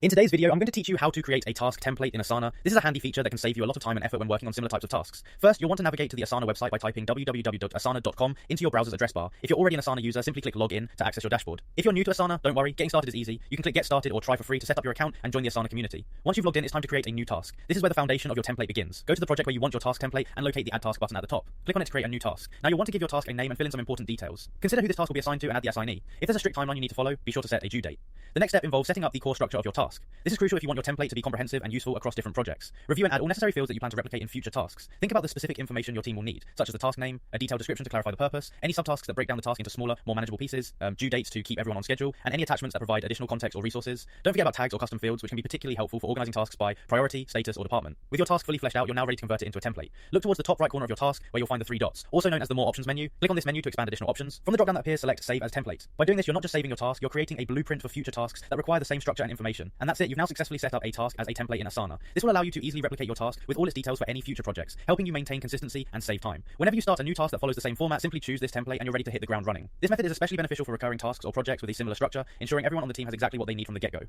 In today's video, I'm going to teach you how to create a task template in Asana. This is a handy feature that can save you a lot of time and effort when working on similar types of tasks. First, you'll want to navigate to the Asana website by typing www.asana.com into your browser's address bar. If you're already an Asana user, simply click Login to access your dashboard. If you're new to Asana, don't worry, getting started is easy. You can click Get Started or Try for free to set up your account and join the Asana community. Once you've logged in, it's time to create a new task. This is where the foundation of your template begins. Go to the project where you want your task template and locate the Add Task button at the top. Click on it to create a new task. Now you'll want to give your task a name and fill in some important details. Consider who this task will be assigned to and add the assignee. If there's a strict timeline you need to follow, be sure to set a due date. The next step involves setting up the core structure of your task. This is crucial if you want your template to be comprehensive and useful across different projects. Review and add all necessary fields that you plan to replicate in future tasks. Think about the specific information your team will need, such as the task name, a detailed description to clarify the purpose, any subtasks that break down the task into smaller, more manageable pieces, due dates to keep everyone on schedule, and any attachments that provide additional context or resources. Don't forget about tags or custom fields, which can be particularly helpful for organizing tasks by priority, status, or department. With your task fully fleshed out, you're now ready to convert it into a template. Look towards the top right corner of your task, where you'll find the three dots, also known as the More Options menu. Click on this menu to expand additional options. From the dropdown that appears, select Save as Template. By doing this, you're not just saving your task, you're creating a blueprint for future tasks that require the same structure and information. And that's it, you've now successfully set up a task as a template in Asana. This will allow you to easily replicate your task with all its details for any future projects, helping you maintain consistency and save time. Whenever you start a new task that follows the same format, simply choose this template and you're ready to hit the ground running. This method is especially beneficial for recurring tasks or projects with a similar structure, ensuring everyone on the team has exactly what they need from the get-go.